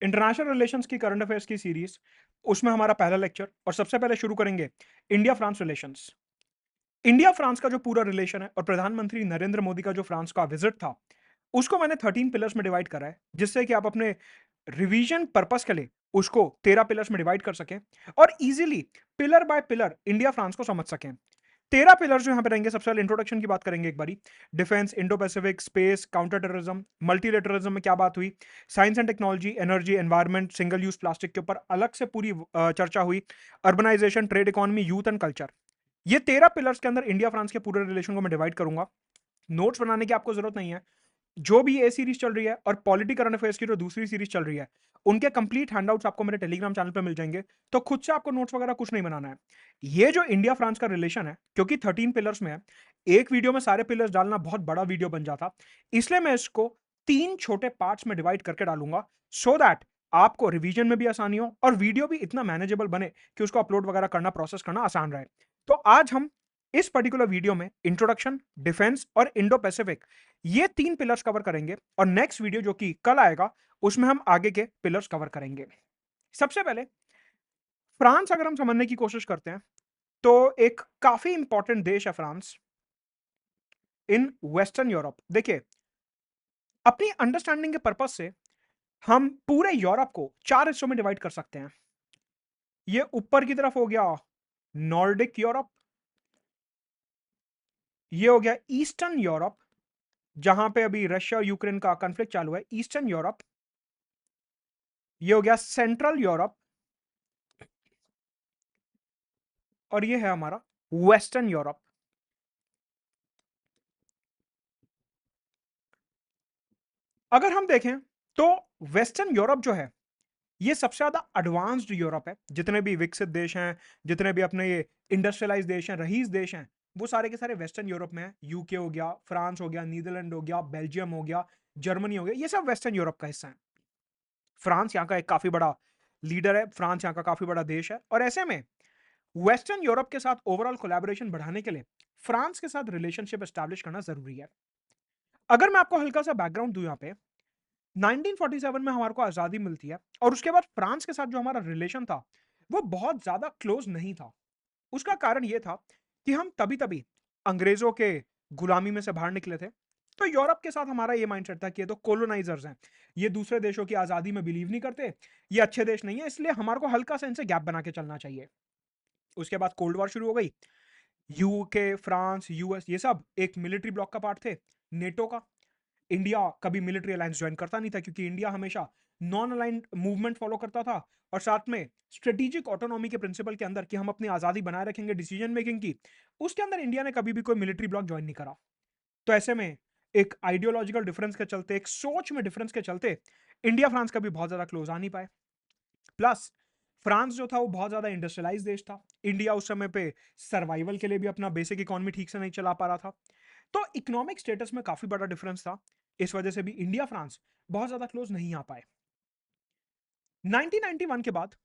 International relations की current affairs की series, उसमें हमारा पहला लेक्चर और सबसे पहले शुरू करेंगे India France relations. India France का जो पूरा रिलेशन है और प्रधानमंत्री नरेंद्र मोदी का जो फ्रांस का विजिट था, उसको मैंने 13 पिलर्स में डिवाइड करा है, जिससे कि आप अपने रिवीजन पर्पस के लिए उसको 13 पिलर्स में डिवाइड कर सकें और easily pillar by pillar India France को समझ सकें। 13 पिलर्स जो यहां पे रहेंगे, सबसे पहले इंट्रोडक्शन की बात करेंगे एक बारी। Defence, Indo Pacific, space, counter terrorism, multilateralism में क्या बात हुई, science and technology, energy, environment, single use plastic के ऊपर अलग से पूरी चर्चा हुई, urbanisation, trade economy, youth and culture. ये 13 पिलर्स के अंदर इंडिया फ्रांस के पूरे रिलेशन को मैं डिवाइड करूंगा। नोट्स बनाने की आपको जरूरत नहीं है। जो भी ये सीरीज चल रही है और पॉलिटी करंट अफेयर्स की जो दूसरी सीरीज चल रही है, उनके कंप्लीट हैंडआउट्स आपको मेरे टेलीग्राम चैनल पे मिल जाएंगे। तो खुद से आपको नोट्स वगैरह कुछ नहीं बनाना है। ये जो इंडिया फ्रांस का रिलेशन है, क्योंकि 13 पिलर्स में है, एक वीडियो में सारे पिलर्स डालना बहुत बड़ा वीडियो बन जाता, इसलिए मैं इसको 3 छोटे पार्ट्स में डिवाइड करके डालूंगा, सो दैट आपको रिवीजन में भी आसानी हो और वीडियो भी इतना मैनेजेबल बने कि उसको अपलोड वगैरह करना, प्रोसेस करना आसान रहे। तो आज हम इस पर्टिकुलर वीडियो में इंट्रोडक्शन, डिफेंस और इंडो पैसिफिक, ये 3 पिलर्स कवर करेंगे और नेक्स्ट वीडियो जो कि कल आएगा, उसमें हम आगे के पिलर्स कवर करेंगे। सबसे पहले फ्रांस अगर हम समझने की कोशिश करते हैं, तो एक काफी इंपॉर्टेंट देश है फ्रांस इन वेस्टर्न यूरोप। देखिए, अपनी अंडरस्टैंडिंग के पर्पस से हम पूरे यूरोप को 4 हिस्सों में डिवाइड कर सकते हैं। ये ऊपर की तरफ हो गया नॉर्डिक यूरोप, ये हो गया ईस्टर्न यूरोप, जहां पे अभी रशिया और यूक्रेन का कॉन्फ्लिक्ट चालू है, ईस्टर्न यूरोप। ये हो गया सेंट्रल यूरोप, और ये है हमारा वेस्टर्न यूरोप। अगर हम देखें तो वेस्टर्न यूरोप जो है, ये सबसे ज्यादा एडवांस्ड यूरोप है। जितने भी विकसित देश हैं, जितने भी अपने ये इंडस्ट्रियलाइज देश हैं, रईस देश हैं, वो सारे के सारे वेस्टर्न यूरोप में है। यूके हो गया, फ्रांस हो गया, नीदरलैंड हो गया, बेल्जियम हो गया, जर्मनी हो गया, ये सब वेस्टर्न यूरोप का हिस्सा है। फ्रांस यहाँ का एक काफी बड़ा लीडर है, फ्रांस यहाँ का काफी बड़ा देश है, और ऐसे में वेस्टर्न यूरोप के साथ ओवरऑल कोलैबोरेशन बढ़ाने के लिए फ्रांस के साथ रिलेशनशिप एस्टैब्लिश करना जरूरी है। अगर मैं आपको हल्का सा बैकग्राउंड दूं, यहाँ पे 1947 में हमारे को आजादी मिलती है, और उसके बाद फ्रांस के साथ जो हमारा रिलेशन था, वो बहुत ज्यादा क्लोज नहीं था। उसका कारण यह था कि हम तभी तभी अंग्रेजों के गुलामी में से बाहर निकले थे। तो यूरोप के साथ हमारा ये माइंडसेट था कि ये तो कोलोनाइजर्स हैं, ये दूसरे देशों की आजादी में बिलीव नहीं करते, ये अच्छे देश नहीं है, इसलिए हमारे को हल्का सा इनसे गैप बना के चलना चाहिए। उसके बाद कोल्ड वॉर शुरू हो गई। यूके, फ्रांस, यूएस, ये सब एक मिलिट्री ब्लॉक का पार्ट थे, नेटो का। इंडिया कभी मिलिट्री अलायंस ज्वाइन करता नहीं था, क्योंकि इंडिया हमेशा नॉन अलाइंड मूवमेंट फॉलो करता था, और साथ में स्ट्रेटेजिक ऑटोनॉमी के प्रिंसिपल के अंदर कि हम अपनी आजादी बनाए रखेंगे डिसीजन मेकिंग की, उसके अंदर इंडिया ने कभी भी कोई मिलिट्री ब्लॉक ज्वाइन नहीं करा। तो ऐसे में एक आइडियोलॉजिकल डिफरेंस के चलते, एक सोच में डिफरेंस के चलते, इंडिया फ्रांस कभी बहुत ज्यादा क्लोज आ नहीं पाए। प्लस फ्रांस जो था वो बहुत ज्यादा इंडस्ट्रियलाइज देश था। इंडिया उस समय पे सर्वाइवल के लिए भी अपना बेसिक इकोनॉमी ठीक से नहीं चला पा रहा था। तो इकोनॉमिक स्टेटस में काफी बड़ा डिफरेंस था। इस वजह से भी इंडिया फ्रांस बहुत ज्यादा क्लोज नहीं आ पाए। 1991 के बाद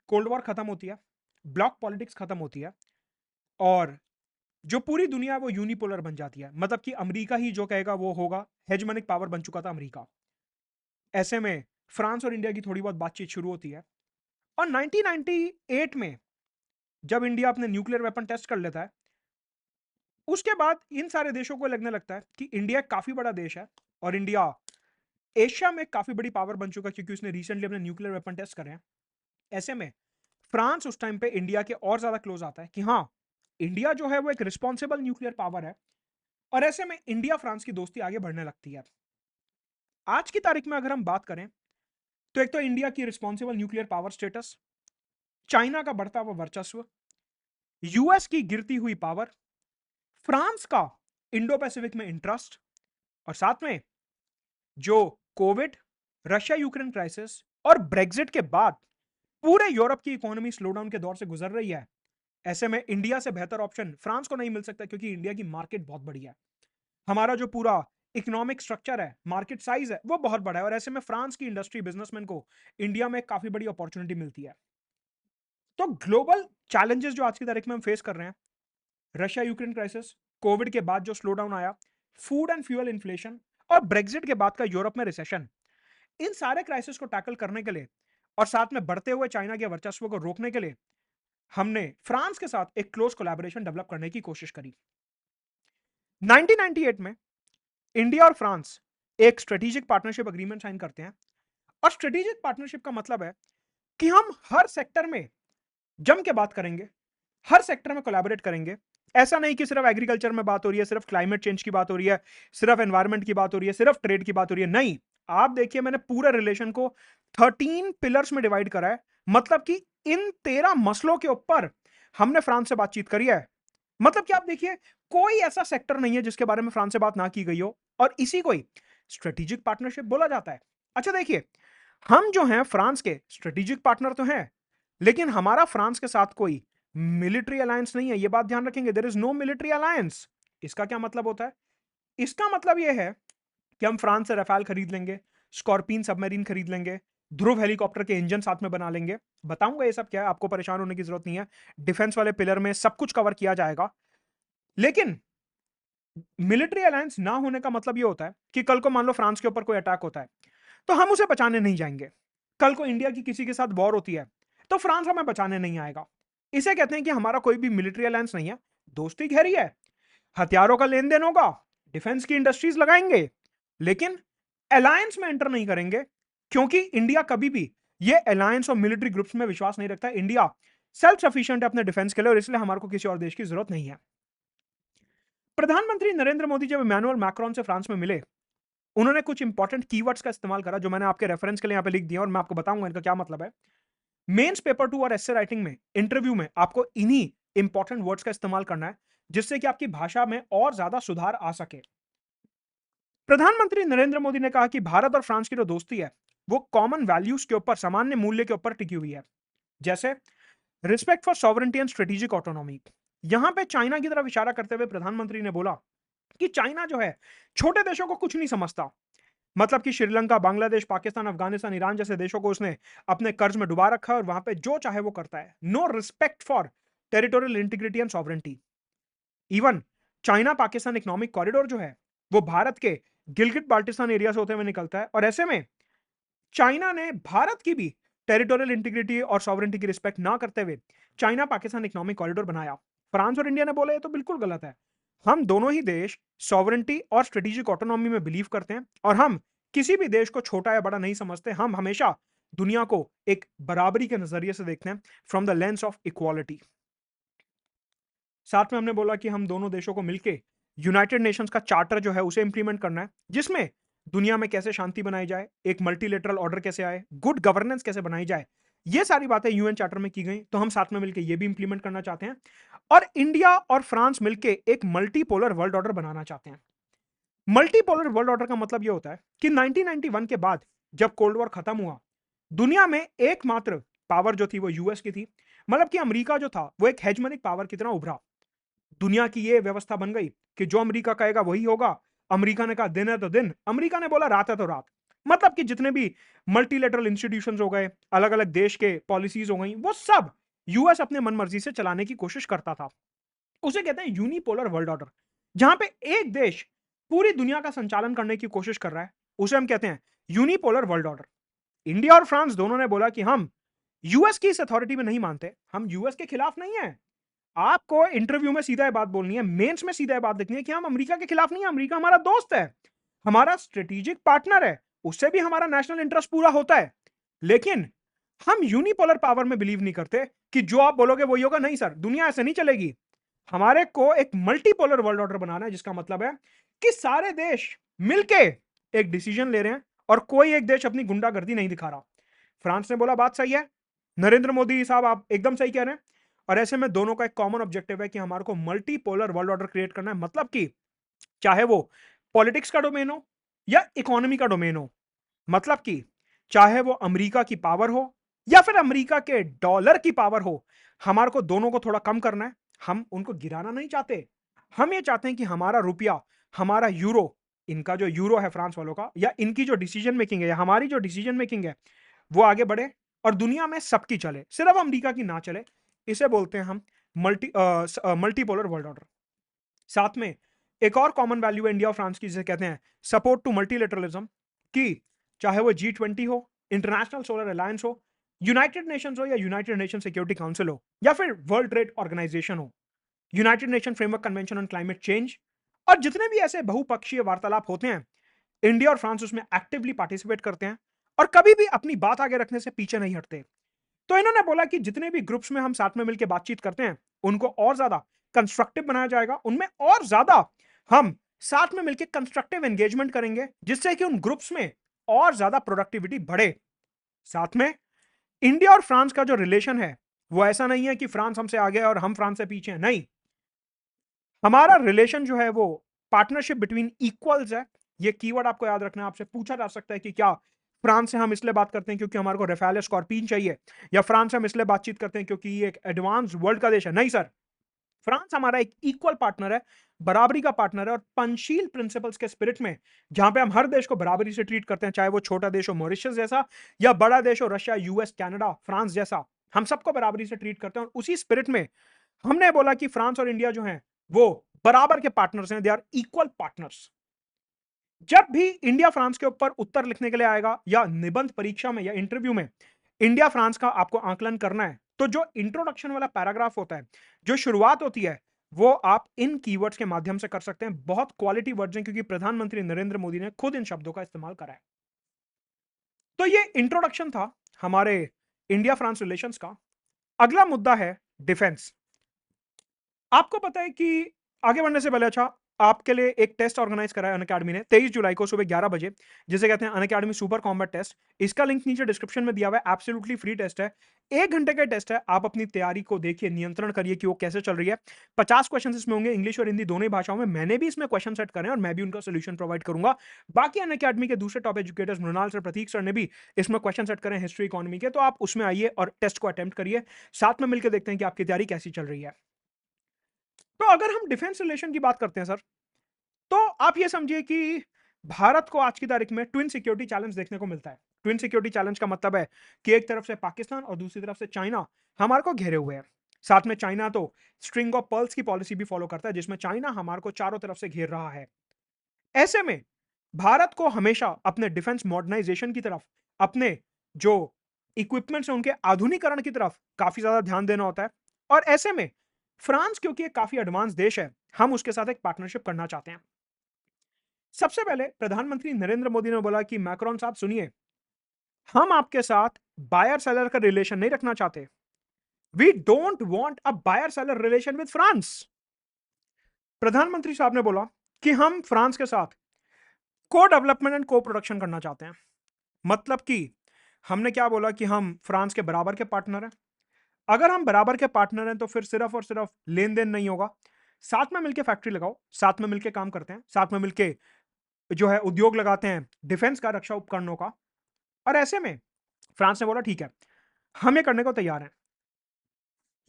कोल्ड वॉर खत्म होती है, ब्लॉक पॉलिटिक्स खत्म होती है, और जो पूरी दुनिया है वो यूनिपोलर बन जाती है। मतलब कि अमेरिका ही जो कहेगा वो होगा, हेजमोनिक पावर बन चुका था अमेरिका। ऐसे में फ्रांस और इंडिया की थोड़ी बहुत बातचीत शुरू होती है, और 1998 में जब इंडिया अपने न्यूक्लियर वेपन टेस्ट कर लेता है, उसके बाद इन सारे देशों को लगने लगता है कि इंडिया काफी बड़ा देश है, और इंडिया एशिया में काफी बड़ी पावर बन चुका है, क्योंकि उसने रिसेंटली अपने न्यूक्लियर वेपन टेस्ट करे हैं। ऐसे में फ्रांस उस टाइम पे इंडिया के और ज्यादा क्लोज आता है कि हाँ, इंडिया जो है वो एक रिस्पॉन्सिबल न्यूक्लियर पावर है, और ऐसे में इंडिया फ्रांस की दोस्ती आगे बढ़ने लगती है। आज की तारीख में अगर हम बात करें, तो एक तो इंडिया की responsible nuclear power status, China का बढ़ता हुआ वर्चस्व, यूएस की गिरती हुई पावर, फ्रांस का इंडो पैसिफिक में इंटरेस्ट, और साथ में जो कोविड, रशिया यूक्रेन क्राइसिस और ब्रेग्जिट के बाद पूरे यूरोप की इकोनॉमी स्लोडाउन के दौर से गुजर रही है। ऐसे में इंडिया से बेहतर ऑप्शन फ्रांस को नहीं मिल सकता, क्योंकि इंडिया की मार्केट बहुत बड़ी है। हमारा जो पूरा इकोनॉमिक स्ट्रक्चर है, मार्केट साइज है, वो बहुत बड़ा है, और ऐसे में फ्रांस की इंडस्ट्री बिजनेसमैन को इंडिया में काफी बड़ी अपॉर्चुनिटी मिलती है। तो ग्लोबल चैलेंजेस जो आज की तारीख में हम फेस कर रहे हैं, रशिया यूक्रेन क्राइसिस, कोविड के बाद जो स्लो डाउन आया, फूड एंड फ्यूल इन्फ्लेशन, और ब्रेग्जिट के बाद का यूरोप में रिसेशन, इन सारे क्राइसिस को टैकल करने के लिए और साथ में बढ़ते हुए चाइना के वर्चस्व को रोकने के लिए हमने फ्रांस के साथ एक क्लोज कोलैबोरेशन डेवलप करने की कोशिश करी। 1998 में इंडिया और फ्रांस एक स्ट्रेटेजिक पार्टनरशिप एग्रीमेंट साइन करते हैं। और स्ट्रेटेजिक पार्टनरशिप का मतलब है कि हम हर सेक्टर में जम के बात करेंगे, हर सेक्टर में कोलैबोरेट करेंगे। ऐसा नहीं कि सिर्फ एग्रीकल्चर में बात हो रही है, सिर्फ क्लाइमेट चेंज की बात हो रही है, सिर्फ एनवायरमेंट की बात हो रही है, सिर्फ ट्रेड की बात हो रही है। नहीं, आप देखिए मैंने पूरे रिलेशन को 13 पिलर्स में डिवाइड करा है। मतलब कि इन 13 मसलों के ऊपर हमने फ्रांस से बातचीत करी है। मतलब कि आप देखिए कोई ऐसा सेक्टर नहीं है जिसके बारे में फ्रांस से बात ना की गई हो, और इसी को ही स्ट्रेटेजिक पार्टनरशिप बोला जाता है। अच्छा देखिए, हम जो हैं फ्रांस के स्ट्रेटेजिक पार्टनर तो हैं, लेकिन हमारा फ्रांस के साथ कोई मिलिट्री अलायंस नहीं है। यह बात ध्यान रखेंगे, there is no military alliance. इसका क्या मतलब होता है? इसका मतलब यह है कि हम फ्रांस से रफाल खरीद लेंगे, स्कॉर्पियन सबमरीन खरीद लेंगे, ध्रुव हेलीकॉप्टर के इंजन साथ में बना लेंगे। बताऊंगा ये सब क्या है, आपको परेशान होने की जरूरत नहीं है। डिफेंस वाले पिलर में सब कुछ कवर किया जाएगा। लेकिन मिलिट्री अलायंस ना होने का मतलब ये होता है कि कल को मान लो फ्रांस के ऊपर कोई अटैक होता है, तो हम उसे बचाने नहीं जाएंगे। कल को इंडिया की किसी के साथ वॉर होती है, तो फ्रांस हमें बचाने नहीं आएगा। इसे कहते हैं कि हमारा कोई भी मिलिट्री अलायंस नहीं है, दोस्ती गहरी है, हथियारों का लेन देन होगा, डिफेंस की इंडस्ट्रीज लगाएंगे, लेकिन अलायंस में एंटर नहीं करेंगे, क्योंकि इंडिया कभी भी ये अलायंस और मिलिट्री ग्रुप्स में विश्वास नहीं रखता। इंडिया सेल्फ सफिशिएंट है अपने डिफेंस के लिए, और इसलिए हमारे को किसी और देश की जरूरत नहीं है। प्रधानमंत्री नरेंद्र मोदी जब इमैनुअल मैक्रोन से फ्रांस में मिले, उन्होंने कुछ इंपॉर्टेंट कीवर्ड्स का इस्तेमाल करा, जो मैंने आपके रेफरेंस के लिए यहां पे लिख दिया, और मैं आपको बताऊंगा इनका क्या मतलब है। मेंस पेपर 2 और एस्से राइटिंग में, इंटरव्यू में आपको इन्हीं इंपॉर्टेंट वर्ड्स का इस्तेमाल करना है, जिससे कि आपकी भाषा में और ज्यादा सुधार आ सके। प्रधानमंत्री नरेंद्र मोदी ने कहा कि भारत और फ्रांस की जो दोस्ती है, वो कॉमन वैल्यूज के ऊपर, सामान्य मूल्य के ऊपर टिकी हुई है। जैसे respect for sovereignty and strategic autonomy. यहां पे चाइना की तरफ इशारा करते हुए प्रधानमंत्री ने बोला कि चाइना जो है छोटे देशों को कुछ नहीं समझता। मतलब कि श्रीलंका, बांग्लादेश, पाकिस्तान, अफगानिस्तान, ईरान जैसे देशों को उसने अपने कर्ज में डुबा रखा है, और वहां पे जो चाहे वो करता है। No respect for territorial integrity and sovereignty. Even China Pakistan economic corridor जो है, वो भारत के गिलगिट बाल्टिस्तान एरिया से होते हुए निकलता है, और ऐसे में चाइना ने भारत की भी टेरिटोरियल इंटीग्रिटी और सॉवरेंटी की रिस्पेक्ट ना करते हुए चाइना पाकिस्तान इकोनॉमिक कॉरिडोर बनाया। फ्रांस और इंडिया ने बोला ये तो बिल्कुल गलत है। हम दोनों ही देश सॉवरेंटी और स्ट्रेटेजिक ऑटोनॉमी में बिलीव करते हैं, और हम किसी भी देश को छोटा या बड़ा नहीं समझते। हम हमेशा दुनिया को एक बराबरी के नजरिए से देखते हैं, from the lens of equality. साथ में हमने बोला कि हम दोनों देशों को मिलकर यूनाइटेड नेशंस का चार्टर जो है उसे इंप्लीमेंट करना है, जिसमें दुनिया में कैसे शांति बनाई जाए, एक मल्टीलेटरल ऑर्डर कैसे आए, गुड गवर्नेंस कैसे बनाई जाए, ये सारी बातें यूएन चार्टर में की गई। तो हम साथ में मिलकर ये भी इंप्लीमेंट करना चाहते हैं, और इंडिया और फ्रांस मिलकर एक मल्टीपोलर वर्ल्ड ऑर्डर बनाना चाहते हैं। मल्टीपोलर वर्ल्ड ऑर्डर का मतलब यह होता है कि 1991 के बाद जब कोल्ड वॉर खत्म हुआ, दुनिया में एकमात्र पावर जो थी वो यूएस की थी। मतलब कि अमेरिका जो था वो एक हेजमनिक पावर की तरह उभरा। दुनिया की ये व्यवस्था बन गई कि जो अमेरिका कहेगा वही होगा। अमेरिका ने कहा दिन है तो दिन, अमेरिका ने बोला रात है तो रात। मतलब कि जितने भी मल्टीलेटरल इंस्टीट्यूशंस हो गए, अलग अलग देश के पॉलिसीज हो गई, वो सब यूएस अपने मनमर्जी से चलाने की कोशिश करता था। उसे कहते हैं यूनिपोलर वर्ल्ड ऑर्डर। जहां पे एक देश पूरी दुनिया का संचालन करने की कोशिश कर रहा है, उसे हम कहते हैं यूनिपोलर वर्ल्ड ऑर्डर। इंडिया और फ्रांस दोनों ने बोला कि हम यूएस की इस अथॉरिटी में नहीं मानते, हम यूएस के खिलाफ नहीं है। आपको इंटरव्यू में सीधा बात बोलनी है, मेंस में सीधा बात देखनी है कि हम अमेरिका के खिलाफ नहीं है। अमेरिका हमारा दोस्त है, हमारा स्ट्रेटेजिक पार्टनर है, उससे भी हमारा नेशनल इंटरेस्ट पूरा होता है। लेकिन हम यूनिपोलर पावर में बिलीव नहीं करते कि जो आप बोलोगे वही होगा। नहीं सर, दुनिया ऐसे नहीं चलेगी। हमारे को एक मल्टीपोलर वर्ल्ड ऑर्डर बनाना है, जिसका मतलब है कि सारे देश मिलके एक डिसीजन ले रहे हैं, और कोई एक देश अपनी गुंडागर्दी नहीं दिखा रहा। फ्रांस ने बोला बात सही है, नरेंद्र मोदी साहब आप एकदम सही कह रहे हैं। और ऐसे में दोनों का एक कॉमन ऑब्जेक्टिव है कि हमारे को मल्टीपोलर वर्ल्ड ऑर्डर क्रिएट करना है। मतलब कि चाहे वो पॉलिटिक्स का डोमेन हो या इकोनॉमी का डोमेन हो, मतलब कि चाहे वो अमेरिका की पावर हो या फिर अमेरिका के डॉलर की पावर हो, हमारे को दोनों को थोड़ा कम करना है। हम उनको गिराना नहीं चाहते। हम ये चाहते हैं कि हमारा रुपया, हमारा यूरो, इनका जो यूरो है फ्रांस वालों का, या इनकी जो डिसीजन मेकिंग है या हमारी जो डिसीजन मेकिंग है, वो आगे बढ़े और दुनिया में सबकी चले, सिर्फ अमेरिका की ना चले। इसे बोलते हैं हम मल्टीपोलर वर्ल्ड ऑर्डर। साथ में एक और कॉमन वैल्यू है इंडिया और फ्रांस की, जिसे कहते हैं सपोर्ट टू मल्टीलेटरलिज्म, कि चाहे वो G20 हो, इंटरनेशनल सोलर अलायंस हो, यूनाइटेड नेशंस हो या यूनाइटेड नेशन सिक्योरिटी काउंसिल हो, या फिर वर्ल्ड ट्रेड ऑर्गेनाइजेशन हो, United nation framework convention on climate change, और जितने भी ऐसे बहुपक्षीय वार्तालाप होते हैं, इंडिया और फ्रांस उसमें एक्टिवली पार्टिसिपेट करते हैं और कभी भी अपनी बात आगे रखने से पीछे नहीं हटते। तो इन्होंने बोला कि जितने भी ग्रुप्स में हम साथ में मिलकर बातचीत करते हैं, उनको और ज्यादा कंस्ट्रक्टिव बनाया जाएगा, उनमें और ज्यादा हम साथ में मिलकर कंस्ट्रक्टिव एंगेजमेंट करेंगे, जिससे कि उन ग्रुप्स में और ज्यादा प्रोडक्टिविटी बढ़े। साथ में इंडिया और फ्रांस का जो रिलेशन है, वो ऐसा नहीं है कि फ्रांस हमसे आगे है और हम फ्रांस से पीछे हैं, नहीं। हमारा रिलेशन जो है वो पार्टनरशिप बिटवीन इक्वल्स है। ये कीवर्ड आपको याद रखना है। आपसे पूछा जा सकता है कि क्या फ्रांस से हम इसलिए बात करते हैं क्योंकि हमारे को रफाल स्कॉर्पियन चाहिए, या फ्रांस से हम इसलिए बातचीत करते हैं क्योंकि ये एक एडवांस वर्ल्ड का देश है? नहीं सर, फ्रांस हमारा एक इक्वल पार्टनर है, बराबरी का पार्टनर है, और पंचशील प्रिंसिपल्स के स्पिरिट में, जहां पे हम हर देश को बराबरी से ट्रीट करते हैं, चाहे वो छोटा देश हो मॉरिशस जैसा, या बड़ा देश हो रशिया, यूएस, कनाडा, फ्रांस जैसा, हम सबको बराबरी से ट्रीट करते हैं। और उसी स्पिरिट में हमने बोला कि फ्रांस और इंडिया जो हैं वो बराबर के पार्टनर्स हैं, दे आर इक्वल पार्टनर्स। जब भी इंडिया फ्रांस के ऊपर उत्तर लिखने के लिए आएगा, या निबंध परीक्षा में या इंटरव्यू में इंडिया फ्रांस का आपको आकलन करना है, तो जो इंट्रोडक्शन वाला पैराग्राफ होता है, जो शुरुआत होती है, वो आप इन कीवर्ड्स के माध्यम से कर सकते हैं। बहुत क्वालिटी वर्ड्स हैं, क्योंकि प्रधानमंत्री नरेंद्र मोदी ने खुद इन शब्दों का इस्तेमाल करा है। तो ये इंट्रोडक्शन था हमारे इंडिया फ्रांस रिलेशंस का। अगला मुद्दा है डिफेंस। आपको पता है कि आगे बढ़ने से पहले, अच्छा, आपके लिए एक टेस्ट ऑर्गेनाइज करा है अनअकैडमी ने 23 जुलाई को सुबह 11 बजे, जिसे कहते हैं अनअकैडमी सुपर कॉम्बैट टेस्ट। इसका लिंक नीचे डिस्क्रिप्शन में दिया हुआ है। एब्सोल्युटली फ्री टेस्ट है, 1 घंटे का टेस्ट है। आप अपनी तैयारी को देखिए, नियंत्रण करिए कि वो कैसे चल रही है। 50 क्वेश्चन इसमें होंगे, इंग्लिश और हिंदी दोनों ही भाषाओं में। मैंने भी इसमें क्वेश्चन सेट करे हैं और मैं भी उनका सोल्यूशन प्रोवाइड करूंगा। बाकी अनअकैडमी के दूसरे टॉप एजुकेटर्स मृणाल सर, प्रतीक सर ने भी इसमें क्वेश्चन सेट करें हिस्ट्री इकोनॉमी के। तो आप उसमें आइए और टेस्ट को अटेम्प्ट करिए, साथ में मिलकर देखते हैं कि आपकी तैयारी कैसी चल रही है। तो अगर हम डिफेंस रिलेशन की बात करते हैं सर, तो आप ये समझिए कि भारत को आज की तारीख में ट्विन सिक्योरिटी चैलेंज देखने को मिलता है। ट्विन सिक्योरिटी चैलेंज का मतलब है कि एक तरफ से पाकिस्तान और दूसरी तरफ से चाइना हमारे को घेरे हुए हैं। साथ में चाइना तो स्ट्रिंग ऑफ पर्ल्स की पॉलिसी भी फॉलो करता है, जिसमें चाइना हमारे को चारों तरफ से घेर रहा है। ऐसे में भारत को हमेशा अपने डिफेंस मॉडर्नाइजेशन की तरफ, अपने जो इक्विपमेंट्स हैं उनके आधुनिकीकरण की तरफ काफी ज्यादा ध्यान देना होता है। और ऐसे में फ्रांस, क्योंकि एक काफी एडवांस देश है, हम उसके साथ एक पार्टनरशिप करना चाहते हैं। सबसे पहले प्रधानमंत्री नरेंद्र मोदी ने बोला कि मैक्रोन साहब सुनिए, हम आपके साथ बायर सेलर का रिलेशन नहीं रखना चाहते। We don't want a buyer seller relation with France. प्रधानमंत्री साहब ने बोला कि हम फ्रांस के साथ को डेवलपमेंट एंड को प्रोडक्शन करना चाहते हैं। मतलब कि हमने क्या बोला कि हम फ्रांस के बराबर के पार्टनर हैं। अगर हम बराबर के पार्टनर हैं तो फिर सिर्फ और सिर्फ लेन देन नहीं होगा, साथ में मिलकर फैक्ट्री लगाओ, साथ में मिलकर काम करते हैं, साथ में मिलकर जो है उद्योग लगाते हैं डिफेंस का, रक्षा उपकरणों का। और ऐसे में फ्रांस ने बोला ठीक है, हम ये करने को तैयार हैं।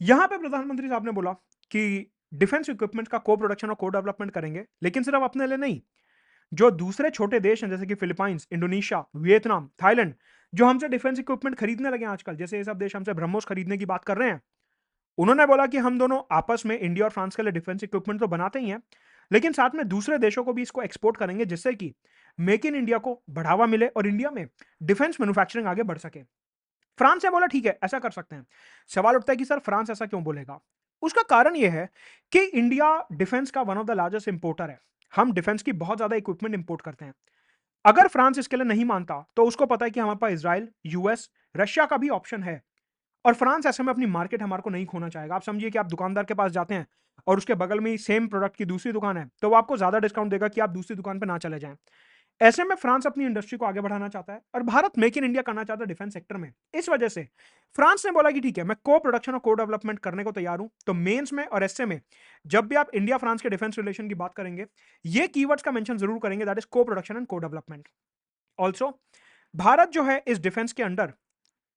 यहां पे प्रधानमंत्री साहब ने बोला कि डिफेंस इक्विपमेंट का को प्रोडक्शन और को डेवलपमेंट करेंगे, लेकिन सिर्फ अपने लिए नहीं। जो दूसरे छोटे देश हैं, जैसे कि फिलीपाइंस, इंडोनेशिया, वियतनाम, थाईलैंड, जो हमसे डिफेंस इक्विपमेंट खरीदने लगे आजकल, जैसे ये सब देश हमसे ब्रह्मोस खरीदने की बात कर रहे हैं, उन्होंने बोला कि हम दोनों आपस में, इंडिया और फ्रांस के लिए डिफेंस इक्विपमेंट तो बनाते ही हैं, लेकिन साथ में दूसरे देशों को भी इसको एक्सपोर्ट करेंगे, जिससे कि मेक इन इंडिया को बढ़ावा मिले और इंडिया में डिफेंस मैन्युफैक्चरिंग आगे बढ़ सके। फ्रांस ने बोला ठीक है, ऐसा कर सकते हैं। सवाल उठता है कि सर फ्रांस ऐसा क्यों बोलेगा? उसका कारण यह है कि इंडिया डिफेंस का one of the largest importer है। हम डिफेंस की बहुत ज्यादा इक्विपमेंट इंपोर्ट करते हैं। अगर फ्रांस इसके लिए नहीं मानता, तो उसको पता है कि हमारे पास इजराइल, यूएस, रशिया का भी ऑप्शन है, और फ्रांस ऐसे में अपनी मार्केट हमारे को नहीं खोना चाहेगा। आप समझिए कि आप दुकानदार के पास जाते हैं और उसके बगल में ही सेम प्रोडक्ट की दूसरी दुकान है, तो वो आपको ज्यादा डिस्काउंट देगा कि आप दूसरी दुकान पर ना चले जाएं। ऐसे में फ्रांस अपनी इंडस्ट्री को आगे बढ़ाना चाहता है और भारत मेक इन इंडिया करना चाहता है डिफेंस सेक्टर में। इस वजह से फ्रांस ने बोला कि ठीक है, मैं को प्रोडक्शन और को डेवलपमेंट करने को तैयार हूं। तो मेंस में और एसए में जब भी आप इंडिया फ्रांस के डिफेंस रिलेशन की बात करेंगे, ये कीवर्ड्स का मेंशन जरूर करेंगे, दैट इज को प्रोडक्शन एंड को डेवलपमेंट। ऑल्सो भारत जो है इस डिफेंस के अंडर,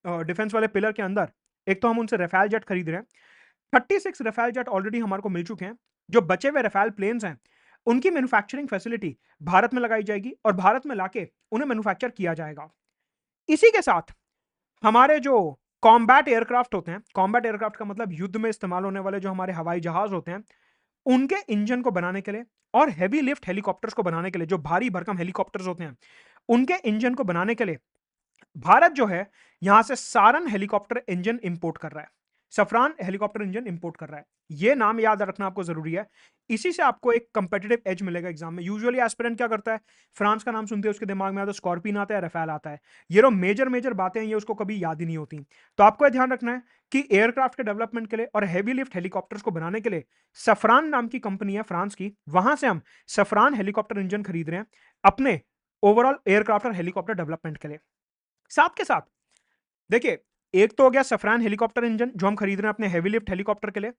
डिफेंस वाले पिलर के अंदर, एक तो हम उनसे रफाल जेट खरीद रहे हैं। 36 रफाल जेट ऑलरेडी हमारे को मिल चुके हैं। जो बचे हुए रफाल प्लेन्स हैं, उनकी मैन्युफैक्चरिंग फैसिलिटी भारत में लगाई जाएगी और भारत में लाके उन्हें मैन्युफैक्चर किया जाएगा। इसी के साथ हमारे जो कॉम्बैट एयरक्राफ्ट होते हैं, कॉम्बैट एयरक्राफ्ट का मतलब युद्ध में इस्तेमाल होने वाले जो हमारे हवाई जहाज होते हैं, उनके इंजन को बनाने के लिए और हेवी लिफ्ट हेलीकॉप्टर्स को बनाने के लिए, जो भारी भरकम हेलीकॉप्टर्स होते हैं, उनके इंजन को बनाने के लिए भारत जो है यहां से सारन हेलीकॉप्टर इंजन इंपोर्ट कर रहा है, सफरान हेलीकॉप्टर इंजन इंपोर्ट कर रहा है। यह नाम याद रखना आपको जरूरी है, इसी से आपको एक कंपेटिटिव एज मिलेगा एग्जाम में। यूजुअली एस्पिरेंट क्या करता है, फ्रांस का नाम सुनते हैं उसके दिमाग में आता है स्कॉर्पियन आता है, रफेल आता है। ये जो मेजर मेजर बातें हैं ये उसको कभी याद ही नहीं होती। तो आपको यह ध्यान रखना है कि एयरक्राफ्ट के डेवलपमेंट के लिए और हेवी लिफ्ट हेलीकॉप्टर्स को बनाने के लिए सफरान नाम की कंपनी है फ्रांस की, वहां से हम सफरान हेलीकॉप्टर इंजन खरीद रहे हैं अपने ओवरऑल एयरक्राफ्ट और हेलीकॉप्टर डेवलपमेंट के लिए। साथ के साथ देखिए, एक तो हो गया सफरान हेलीकॉप्टर इंजन जो हम खरीद रहे हैं अपने हेवी लिफ्ट हेलीकॉप्टर के लिए।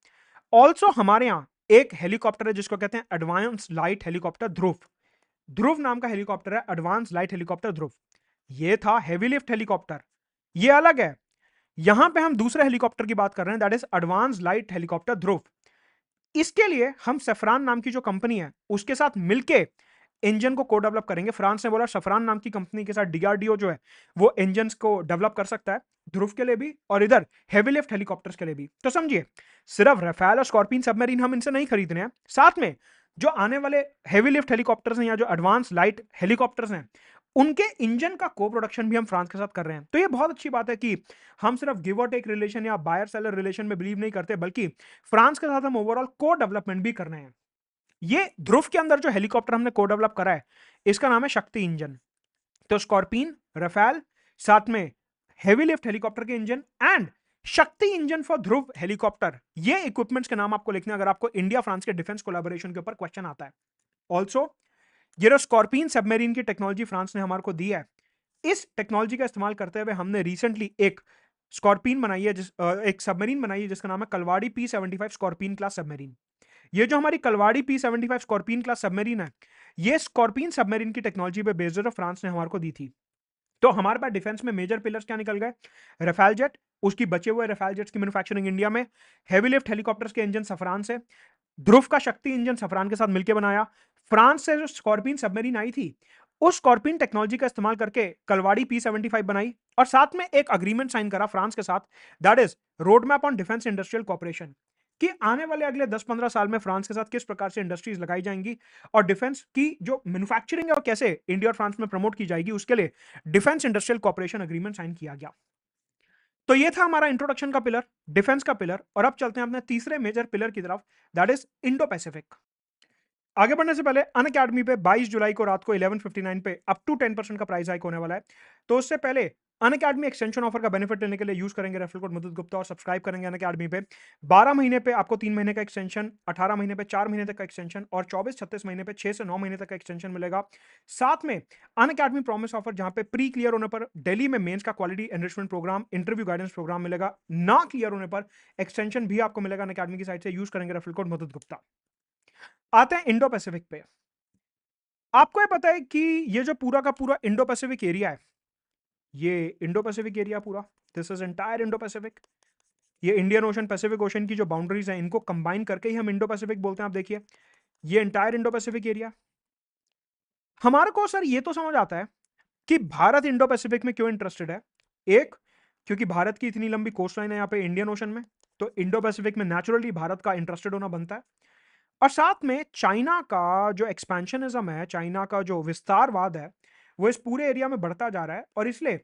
ऑल्सो हमारे यहां एक हेलीकॉप्टर है जिसको कहते हैं एडवांस लाइट हेलीकॉप्टर ध्रुव। ध्रुव नाम का हेलीकॉप्टर है, एडवांस लाइट हेलीकॉप्टर ध्रुव। ये था हेवी लिफ्ट हेलीकॉप्टर, ये अलग है। यहां पे हम दूसरे हेलीकॉप्टर की बात कर रहे हैं, that is advance light helicopter Dhruv. इसके लिए हम सफरान नाम की जो कंपनी है उसके साथ मिलके इंजन को को डेवलप करेंगे। फ्रांस ने बोला सफरान नाम की कंपनी के साथ डीआरडीओ जो है वो इंजन को डेवलप कर सकता है, ध्रुव के लिए भी और इधर हेवी लिफ्ट हेलीकॉप्टर्स के लिए भी। तो समझिए, सिर्फ रफेल और स्कॉर्पियन सबमरीन हम इनसे नहीं खरीदने हैं, साथ में जो आने वाले हेवी लिफ्ट हेलीकॉप्टर्स हैं या जो एडवांस लाइट हेलीकॉप्टर्स हैं उनके इंजन का को प्रोडक्शन भी हम फ्रांस के साथ कर रहे हैं। तो ये बहुत अच्छी बात है कि हम सिर्फ गिव और टेक रिलेशन या बायर सेलर रिलेशन में बिलीव नहीं करते, बल्कि फ्रांस के साथ हम ओवरऑल को डेवलपमेंट भी कर रहे हैं। ये ध्रुव के अंदर जो हेलीकॉप्टर हमने को डेवलप करा है इसका नाम है शक्ति इंजन। तो स्कॉर्पियन, रफेल, साथ में हेवी लिफ्ट हेलीकॉप्टर के इंजन एंड शक्ति इंजन फॉर ध्रुव हेलीकॉप्टर, ये इक्विपमेंट्स के नाम आपको लिखने अगर आपको इंडिया फ्रांस के डिफेंस कोलैबोरेशन के ऊपर क्वेश्चन आता है। ऑल्सो ये जो स्कॉर्पियन सबमरीन की टेक्नोलॉजी फ्रांस ने हमारे को दी है, इस टेक्नोलॉजी का इस्तेमाल करते हुए हमने रिसेंटली एक स्कॉर्पियन बनाई है एक सबमरीन बनाई है जिसका नाम है Kalwadi P-75 scorpion class submarine. ये जो हमारी Kalwadi P-75 scorpion class submarine है, ये स्कॉर्पियन सबमरीन की टेक्नोलॉजी पे बेस्ड है, फ्रांस ने हमारे को दी थी। तो हमारे पास डिफेंस में मेजर पिलर्स क्या निकल गए, रफेल जेट, उसकी बचे हुए रफेल जेट्स की मैन्युफैक्चरिंग इंडिया में, हेवी लिफ्ट हेलीकॉप्टर्स के इंजन सफरान से, ध्रुव का शक्ति इंजन सफरान के साथ मिलकर बनाया। फ्रांस से जो स्कॉर्पियन सबमरीन आई थी उस स्कॉर्पियन टेक्नोलॉजी का इस्तेमाल करके कलवाड़ी P-75 बनाई और साथ में एक अग्रीमेंट साइन करा फ्रांस के साथ, that is road map on defence industrial corporation, कि आने वाले अगले 10-15 साल में फ्रांस के साथ किस प्रकार से इंडस्ट्रीज लगाई जाएंगी और डिफेंस की जो मैन्युफैक्चरिंग है और कैसे इंडिया और फ्रांस में प्रमोट की जाएगी, उसके लिए defence industrial corporation agreement sign किया गया। तो ये था हमारा इंट्रोडक्शन का पिलर, डिफेंस का पिलर, और अब चलते हैं अपने तीसरे मेजर पिलर की तरफ, दैट इज इंडो पैसिफिक। आगे बढ़ने से पहले अनअकैडमी पे 22 जुलाई को रात को 11:59 पे अप टू 10% का प्राइस हाइक होने वाला है। तो उससे पहले अनअकैडमी एक्सटेंशन ऑफर का बेनिफिट लेने के लिए यूज करेंगे रेफरल कोड मधुत गुप्ता और सब्सक्राइब करेंगे अनअकैडमी पे। 12 महीने पे आपको 3 महीने का एक्सटेंशन, 18 महीने पे 4 महीने तक का एक्सटेंशन और 24-36 महीने पे 6 से 9 महीने तक का एक्सटेंशन मिलेगा। साथ में अनअकैडमी प्रॉमिस ऑफर जहां पे प्री क्लियर होने पर दिल्ली में मेंस का quality enrichment programme, interview guidance programme मिलेगा, ना क्लियर होने पर एक्सटेंशन भी आपको मिलेगा अनअकैडमी की साइड से, यूज करेंगे रेफरल कोड मधुत गुप्ता। आते हैं इंडो पैसिफिक पे। आपको ये पता है कि ये जो पूरा का पूरा इंडो पैसिफिक एरिया है, ये इंडो पैसिफिक एरिया पूरा, this is entire Indo Pacific, ये इंडियन ओशन पैसिफिक ओशन की जो बाउंड्रीज हैं इनको कंबाइन करके ही हम इंडो पैसिफिक बोलते हैं। आप देखिए ये एंटायर इंडो पैसिफिक एरिया। हमारे को सर ये तो समझ आता है कि भारत इंडो पैसिफिक में क्यों इंटरेस्टेड है। एक, क्योंकि भारत की इतनी लंबी कोस्ट लाइन है यहाँ पे इंडियन ओशन में, तो इंडो पैसिफिक में नेचुरली भारत का इंटरेस्टेड होना बनता है। और साथ में चाइना का जो एक्सपेंशनिज्म है, चाइना का जो विस्तारवाद है, वो इस पूरे एरिया में बढ़ता जा रहा है और इसलिए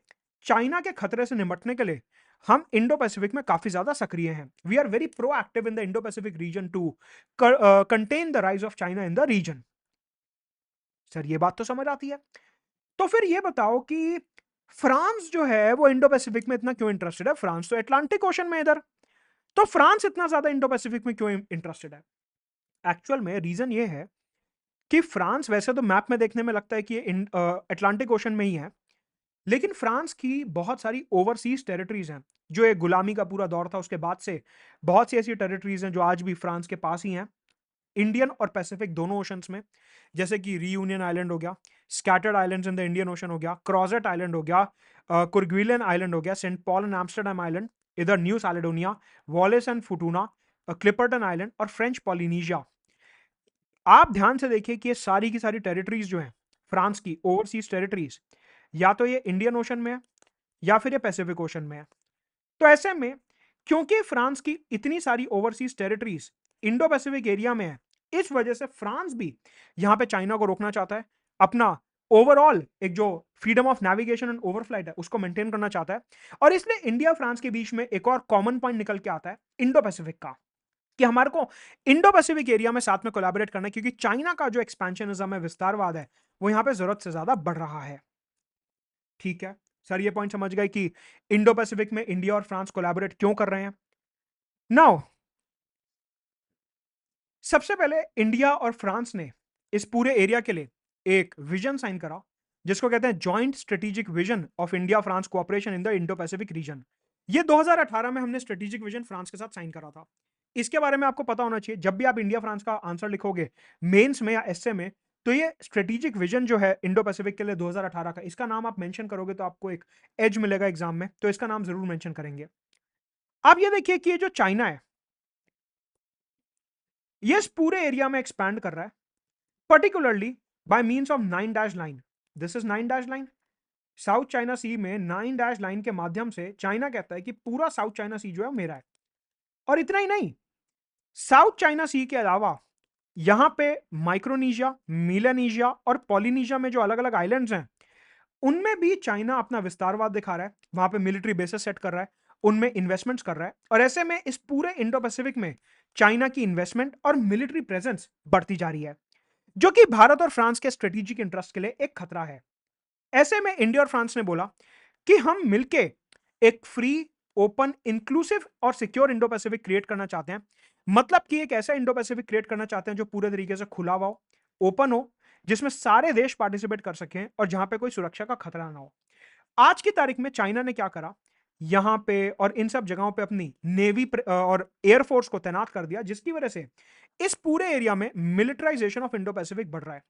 चाइना के खतरे से निपटने के लिए हम इंडो पैसिफिक में काफी ज्यादा सक्रिय हैं। We are very proactive in the Indo Pacific region to contain the rise of China in the region. Sir ये बात तो समझ आती है। तो फिर ये बताओ कि फ्रांस जो है वो इंडो पैसिफिक में इतना क्यों इंटरेस्टेड है। फ्रांस तो अटलांटिक ओशन में इधर, तो फ्रांस इतना ज्यादा इंडो पैसिफिक में क्यों इंटरेस्टेड है। एक्चुअल में रीजन ये है कि फ्रांस वैसे तो मैप में देखने में लगता है कि ये अटलांटिक ओशन में ही है, लेकिन फ्रांस की बहुत सारी ओवरसीज टेरिटरीज हैं। जो एक गुलामी का पूरा दौर था उसके बाद से बहुत सी ऐसी टेरिटरीज हैं जो आज भी फ्रांस के पास ही हैं, इंडियन और पैसिफिक दोनों ओशंस में। जैसे कि रीयूनियन आइलैंड हो गया, scattered islands in the Indian ocean हो गया, क्रॉजेट आइलैंड हो गया, कुर्गिलियन आइलैंड हो गया, Saint Paul and Amsterdam island, इधर New Caledonia, Wallis and Futuna, Clipperton island और फ्रेंच पॉलिनीशिया। आप ध्यान से देखिए कि ये सारी की सारी टेरिटरीज जो हैं फ्रांस की ओवरसीज टेरिटरीज, या तो ये इंडियन ओशन में है या फिर ये पैसिफिक ओशन में है। तो ऐसे में क्योंकि फ्रांस की इतनी सारी overseas territories Indo Pacific area में है, इस वजह से फ्रांस भी यहां पे चाइना को रोकना चाहता है, अपना ओवरऑल एक जो freedom of navigation and overflight है उसको मेंटेन करना चाहता है। और इसलिए इंडिया फ्रांस के बीच में एक और कॉमन पॉइंट निकल के आता है इंडो पैसिफिक का, कि हमारे को इंडो पैसिफिक एरिया में साथ में कोलैबोरेट करना है, क्योंकि चाइना का जो एक्सपेंशनिज्म है, विस्तारवाद है, वो यहां पे जरूरत से ज्यादा बढ़ रहा है। ठीक है सर, ये पॉइंट समझ गए कि इंडो पैसिफिक में इंडिया और फ्रांस कोलैबोरेट क्यों कर रहे हैं। नाउ सबसे पहले इंडिया और फ्रांस ने इस पूरे एरिया के लिए एक विजन साइन करा, जिसको कहते हैं joint strategic vision of India France cooperation in the Indo Pacific reason. ये 2018 में हमने स्ट्रेटेजिक विजन फ्रांस के साथ साइन करा था। इसके बारे में आपको पता होना चाहिए, जब भी आप इंडिया फ्रांस का आंसर लिखोगे मेंस में या एसए में, तो ये स्ट्रेटेजिक विजन जो है इंडो पैसिफिक के लिए 2018 का, इसका नाम आप मेंशन करोगे तो आपको एक एज मिलेगा एग्जाम में, तो इसका नाम जरूर मेंशन करेंगे। आप ये देखिए कि ये जो चाइना है, ये इस पूरे एरिया में एक्सपैंड कर रहा है, particularly by means of 9 dash line. This is 9 dash line. South China Sea में 9 डैश लाइन के माध्यम से चाइना कहता है कि पूरा साउथ चाइना सी जो है मेरा है। और इतना ही नहीं, साउथ चाइना सी के अलावा यहां पे माइक्रोनेशिया, मिलेनेशिया और पॉलिनेशिया में जो अलग अलग आइलैंड्स हैं, उनमें भी चाइना अपना विस्तारवाद दिखा रहा है, वहां पे मिलिट्री बेसिस सेट कर रहा है, उनमें इन्वेस्टमेंट्स कर रहा है। और ऐसे में इस पूरे इंडो पैसिफिक में चाइना की इन्वेस्टमेंट और मिलिट्री प्रेजेंस बढ़ती जा रही है, जो कि भारत और फ्रांस के स्ट्रेटेजिक इंटरेस्ट के लिए एक खतरा है। ऐसे में इंडिया और फ्रांस ने बोला कि हम मिलके एक फ्री, ओपन, इंक्लूसिव और सिक्योर इंडो पैसिफिक क्रिएट करना चाहते हैं। मतलब कि एक ऐसा इंडो पैसिफिक क्रिएट करना चाहते हैं जो पूरे तरीके से खुला हुआ हो, ओपन हो, जिसमें सारे देश पार्टिसिपेट कर सकें और जहां पे कोई सुरक्षा का खतरा ना हो। आज की तारीख में चाइना ने क्या करा, यहां पे और इन सब जगहों पे अपनी नेवी और एयरफोर्स को तैनात कर दिया, जिसकी वजह से इस पूरे एरिया में मिलिटराइजेशन ऑफ इंडो पैसिफिक बढ़ रहा है।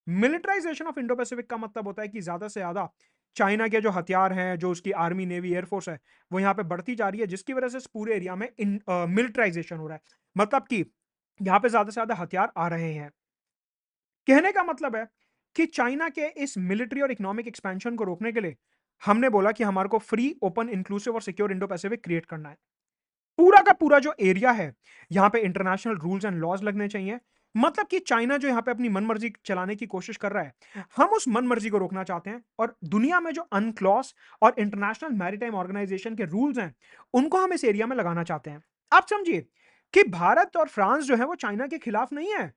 मिलिटराइजेशन ऑफ इंडो पैसिफिक का मतलब होता है कि ज्यादा से ज्यादा चाइना के जो हथियार हैं, जो उसकी आर्मी, नेवी, एयरफोर्स है, वो यहाँ पे बढ़ती जा रही है, जिसकी वजह से इस पूरे एरिया में मिलिटराइजेशन हो रहा है। मतलब कि यहाँ पे ज्यादा से ज्यादा हथियार आ रहे हैं। कहने का मतलब है कि चाइना के इस मिलिट्री और इकोनॉमिक एक्सपेंशन को रोकने के लिए हमने बोला कि हमारे को फ्री, ओपन, इंक्लूसिव और सिक्योर इंडो पैसिफिक क्रिएट करना है। पूरा का पूरा जो एरिया है, यहां पे इंटरनेशनल रूल्स एंड लॉज लगने चाहिए। मतलब कि चाइना जो यहां पे अपनी मनमर्जी चलाने की कोशिश कर रहा है, हम उस मनमर्जी को रोकना चाहते हैं। और दुनिया में जो अनक्लॉस और इंटरनेशनल मैरीटाइम ऑर्गेनाइजेशन के रूल्स हैं, उनको हम इस एरिया में लगाना चाहते हैं। आप समझिए कि भारत और फ्रांस जो है वो चाइना के खिलाफ नहीं है।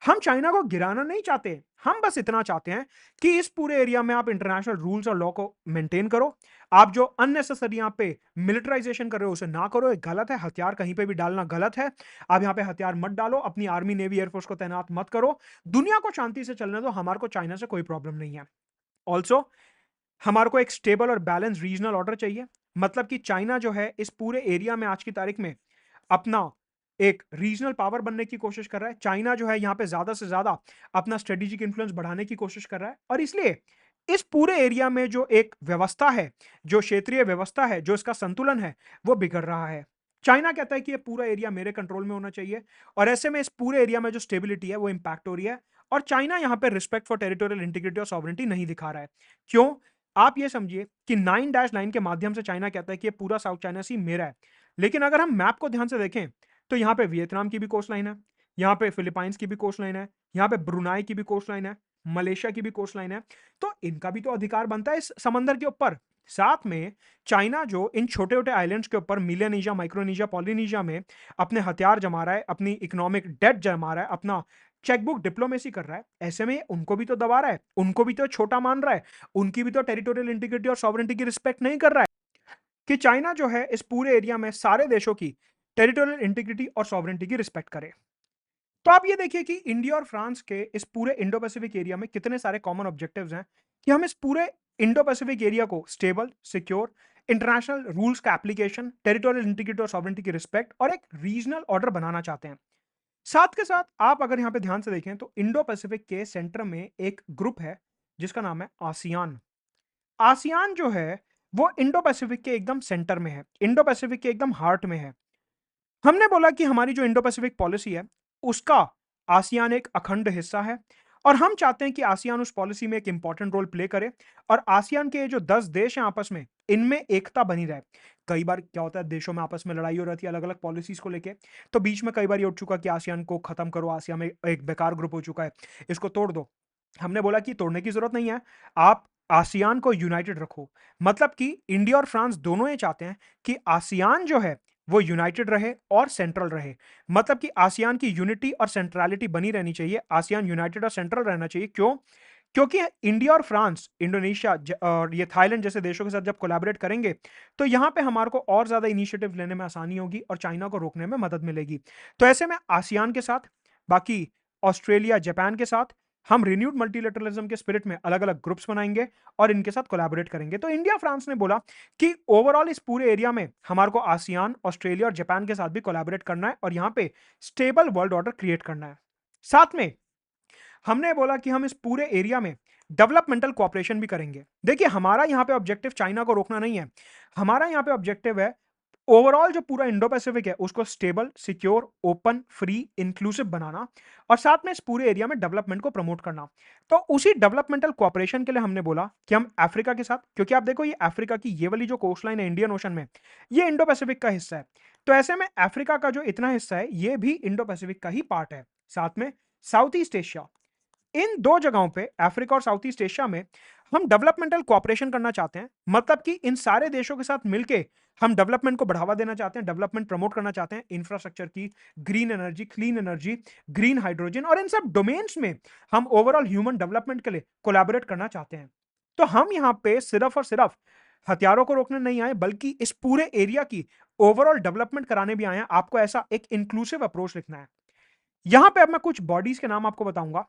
हम चाइना को गिराना नहीं चाहते, हम बस इतना चाहते हैं कि इस पूरे एरिया में आप इंटरनेशनल रूल्स और लॉ को मेंटेन करो। आप जो अननेसेसरी यहाँ पे मिलिटराइजेशन कर रहे हो उसे ना करो, ये गलत है। हथियार कहीं पे भी डालना गलत है। आप यहाँ पे हथियार मत डालो, अपनी आर्मी, नेवी, एयरफोर्स को तैनात मत करो। दुनिया को शांति से चलने दो, हमारे को चाइना से कोई प्रॉब्लम नहीं है। ऑल्सो हमारे को एक स्टेबल और बैलेंस रीजनल ऑर्डर चाहिए। मतलब कि चाइना जो है इस पूरे एरिया में आज की तारीख में अपना एक रीजनल पावर बनने की कोशिश कर रहा है। चाइना जो है यहाँ पे ज्यादा से ज्यादा अपना स्ट्रेटेजिक इन्फ्लुएंस बढ़ाने की कोशिश कर रहा है। और इसलिए इस पूरे एरिया में जो एक व्यवस्था है, जो क्षेत्रीय व्यवस्था है, जो इसका संतुलन है, वो बिगड़ रहा है। चाइना कहता है कि ये पूरा एरिया मेरे कंट्रोल में होना चाहिए। और ऐसे में इस पूरे एरिया में जो स्टेबिलिटी है वो इंपैक्ट हो रही है। और चाइना यहाँ पे रिस्पेक्ट फॉर टेरिटोरियल इंटीग्रिटी और सॉवरेंटी नहीं दिखा रहा है। क्यों? आप ये समझिए कि 9 डैश लाइन के माध्यम से चाइना कहता है कि ये पूरा साउथ चाइना सी मेरा है। लेकिन अगर हम मैप को ध्यान से देखें तो यहाँ पे वियतनाम की भी कोस्ट लाइन है, यहाँ पे फिलीपाइंस की भी कोस्ट लाइन है, यहाँ पे ब्रुनाई की भी कोस्ट लाइन है, मलेशिया की भी कोस्ट लाइन है। तो इनका भी तो अधिकार बनता है इस समंदर के ऊपर। साथ में चाइना जो इन छोटे छोटे आइलैंड्स के ऊपर मिलेनेशिया, माइक्रोनेशिया, पॉलिनेशिया में अपने हथियार जमा रहा है, अपनी इकोनॉमिक डेट जमा रहा है, अपना चेकबुक डिप्लोमेसी कर रहा है। ऐसे में उनको भी तो दबा रहा है, उनको भी तो छोटा मान रहा है, उनकी भी तो टेरिटोरियल इंटीग्रिटी और सॉवरेंटी की रिस्पेक्ट नहीं कर रहा है। कि चाइना जो है इस पूरे एरिया में सारे देशों की टेरिटोरियल इंटीग्रिटी और सॉवरेंटी की रिस्पेक्ट करे। तो आप ये देखिए कि इंडिया और फ्रांस के इस पूरे इंडो पैसिफिक एरिया में कितने सारे कॉमन ऑब्जेक्टिव्स हैं, कि हम इस पूरे इंडो पैसिफिक एरिया को स्टेबल, सिक्योर, इंटरनेशनल रूल्स का एप्लीकेशन, टेरिटोरियल इंटीग्रिटी और सॉवरेंटी की रिस्पेक्ट और एक रीजनल ऑर्डर बनाना चाहते हैं। साथ के साथ आप अगर यहां पे ध्यान से देखें तो इंडो पैसिफिक के सेंटर में एक ग्रुप है जिसका नाम है आसियान। आसियान जो है वो इंडो पैसिफिक के एकदम सेंटर में है, इंडो पैसिफिक के एकदम हार्ट में है। हमने बोला कि हमारी जो इंडो पैसिफिक पॉलिसी है उसका आसियान एक अखंड हिस्सा है। और हम चाहते हैं कि आसियान उस पॉलिसी में एक इंपॉर्टेंट रोल प्ले करे। और आसियान के जो 10 देश हैं आपस में, इनमें एकता बनी रहे। कई बार क्या होता है, देशों में आपस में लड़ाई हो रहती है अलग अलग पॉलिसीज को लेके, तो बीच में कई बार ये उठ चुका कि आसियान को खत्म करो, आसियान में एक बेकार ग्रुप हो चुका है, इसको तोड़ दो। हमने बोला कि तोड़ने की जरूरत नहीं है, आप आसियान को यूनाइटेड रखो। मतलब कि इंडिया और फ्रांस दोनों ये चाहते हैं कि आसियान जो है वो यूनाइटेड रहे और सेंट्रल रहे। मतलब कि आसियान की यूनिटी और सेंट्रलिटी बनी रहनी चाहिए, आसियान यूनाइटेड और सेंट्रल रहना चाहिए। क्यों? क्योंकि इंडिया और फ्रांस, इंडोनेशिया और ये थाईलैंड जैसे देशों के साथ जब कोलैबोरेट करेंगे, तो यहां पे हमारे को और ज्यादा इनिशिएटिव लेने में आसानी होगी और चाइना को रोकने में मदद मिलेगी। तो ऐसे में आसियान के साथ, बाकी ऑस्ट्रेलिया, जापान के साथ हम रिन्यूड मल्टीलेटरलिज्म के स्पिरिट में अलग अलग ग्रुप्स बनाएंगे और इनके साथ कोलैबोरेट करेंगे। तो इंडिया फ्रांस ने बोला कि ओवरऑल इस पूरे एरिया में हमारे को आसियान, ऑस्ट्रेलिया और जापान के साथ भी कोलैबोरेट करना है और यहां पे स्टेबल वर्ल्ड ऑर्डर क्रिएट करना है। साथ में हमने बोला कि हम इस पूरे एरिया में डेवलपमेंटल कोऑपरेशन भी करेंगे। देखिए, हमारा यहां पे ऑब्जेक्टिव चाइना को रोकना नहीं है, हमारा यहां पे ऑब्जेक्टिव है ओवरऑल जो पूरा इंडो पैसिफिक है उसको stable, secure, open, free, inclusive बनाना और साथ में इस पूरे एरिया में डेवलपमेंट को प्रमोट करना। तो उसी डेवलपमेंटल कोऑपरेशन के लिए हमने बोला कि हम अफ्रीका के साथ, क्योंकि आप देखो ये अफ्रीका की ये वाली जो कोस्ट लाइन है इंडियन ओशन में, ये इंडो पैसिफिक का हिस्सा है। तो ऐसे में अफ्रीका का जो इतना हिस्सा है ये भी इंडो पैसिफिक का ही पार्ट है। साथ में साउथ ईस्ट एशिया, इन दो जगहों पे, अफ्रीका और साउथ ईस्ट एशिया में, हम डेवलपमेंटल कोऑपरेशन करना चाहते हैं। मतलब कि इन सारे देशों के साथ मिलके हम डेवलपमेंट को बढ़ावा देना चाहते हैं, डेवलपमेंट प्रमोट करना चाहते हैं, इंफ्रास्ट्रक्चर की, green energy, clean energy, green hydrogen और इन सब डोमेन्स में हम ओवरऑल ह्यूमन डेवलपमेंट के लिए कोलैबोरेट करना चाहते हैं। तो हम यहां पे सिर्फ और सिर्फ हथियारों को रोकने नहीं आए, बल्कि इस पूरे एरिया की ओवरऑल डेवलपमेंट कराने भी आए हैं। आपको ऐसा एक इंक्लूसिव अप्रोच लिखना है। यहां पे अब मैं कुछ बॉडीज के नाम आपको बताऊंगा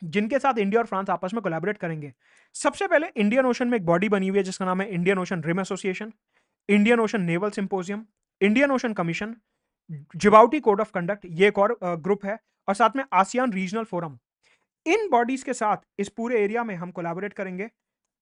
जिनके साथ इंडिया और फ्रांस आपस में कोलैबोरेट करेंगे। सबसे पहले इंडियन ओशन में एक बॉडी बनी हुई है जिसका नाम है Indian Ocean Rim Association, Indian Ocean Naval Symposium, Indian Ocean Commission, Djibouti Code of Conduct, ये एक और ग्रुप है, और साथ में आसियान रीजनल फोरम। इन बॉडीज के साथ इस पूरे एरिया में हम कोलैबोरेट करेंगे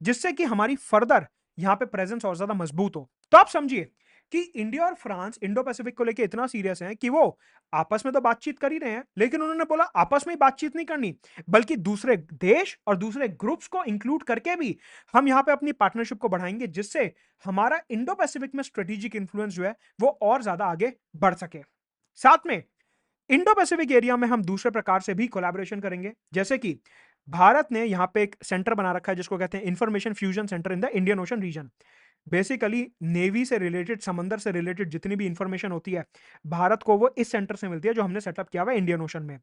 जिससे कि हमारी फर्दर यहां पे प्रेजेंस और ज्यादा मजबूत हो। तो आप समझिए कि इंडिया और फ्रांस इंडो पैसिफिक को लेके इतना सीरियस हैं कि वो आपस में तो बातचीत कर ही रहे हैं, लेकिन उन्होंने बोला आपस में ही बातचीत नहीं करनी, बल्कि दूसरे देश और दूसरे ग्रुप्स को इंक्लूड करके भी हम यहां पे अपनी पार्टनरशिप को बढ़ाएंगे, जिससे हमारा इंडो पैसिफिक में स्ट्रेटेजिक इंफ्लुएंस जो है वो और ज्यादा आगे बढ़ सके। साथ में इंडो पैसिफिक एरिया में हम दूसरे प्रकार से भी कोलैबोरेशन करेंगे, जैसे कि भारत ने यहां पे एक सेंटर बना रखा है जिसको कहते हैं information fusion centre in the Indian Ocean region. Basically navy से रिलेटेड, समंदर से रिलेटेड जितनी भी इंफॉर्मेशन होती है, भारत को वो इस सेंटर से मिलती है जो हमने सेटअप किया हुआ है इंडियन ओशन में।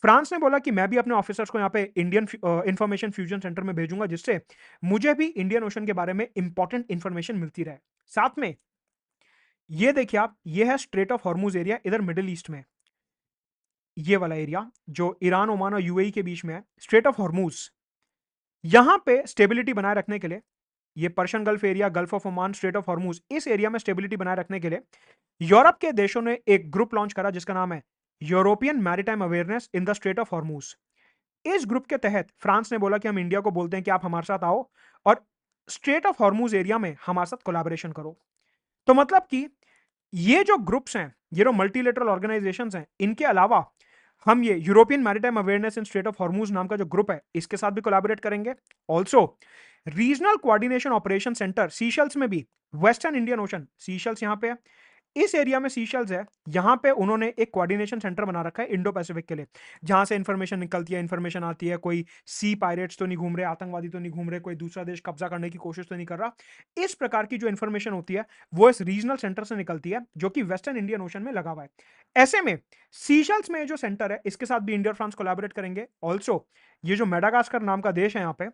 फ्रांस ने बोला कि मैं भी अपने ऑफिसर्स को यहाँ पे इंडियन इंफॉर्मेशन फ्यूजन सेंटर में भेजूंगा, जिससे मुझे भी इंडियन ओशन के बारे में इंपॉर्टेंट इंफॉर्मेशन मिलती रहे। साथ में ये देखिए आप, ये है स्ट्रेट ऑफ हॉर्मूज एरिया, इधर मिडिल ईस्ट में, ये वाला एरिया जो ईरान, ओमान और यूएई के बीच में है, स्ट्रेट ऑफ हॉर्मूज। यहां पे स्टेबिलिटी बनाए रखने के लिए, ये Persian gulf area, gulf of Oman, straight of Hormuz, इस एरिया में स्टेबिलिटी बनाए रखने के लिए यूरोप के देशों ने एक ग्रुप लॉन्च करा जिसका नाम है European maritime awareness in the straight of Hormuz. इस ग्रुप के तहत फ्रांस ने बोला कि हम इंडिया को बोलते हैं कि आप हमारे साथ आओ और स्ट्रेट ऑफ हॉर्मूज एरिया में हमारे साथ कोलैबोरेशन करो। तो मतलब कि ये जो ग्रुप्स हैं, ये जो मल्टीलेटरल ऑर्गेनाइजेशंस हैं, इनके अलावा हम ये European maritime awareness in straight of Hormuz नाम का जो ग्रुप है इसके साथ भी कोलैबोरेट करेंगे। Also regional coordination operation centre Seychelles में भी, वेस्टर्न इंडियन ओशन, सीशल्स यहां पे है, इस एरिया में सीशल्स है, यहां पे उन्होंने एक कोऑर्डिनेशन सेंटर बना रखा है इंडो पैसिफिक के लिए, जहां से इंफॉर्मेशन निकलती है, इंफॉर्मेशन आती है, कोई सी पायरेट्स तो नहीं घूम रहे, आतंकवादी तो नहीं घूम रहे, कोई दूसरा देश कब्जा करने की कोशिश तो नहीं कर रहा। इस प्रकार की जो इंफॉर्मेशन होती है वो इस रीजनल सेंटर से निकलती है जो कि वेस्टर्न इंडियन ओशन में लगा हुआ है। ऐसे में सीशल्स में जो सेंटर है इसके साथ भी इंडिया और फ्रांस कोलैबोरेट करेंगे। ऑल्सो ये जो मेडागास्कर नाम का देश है यहाँ पे,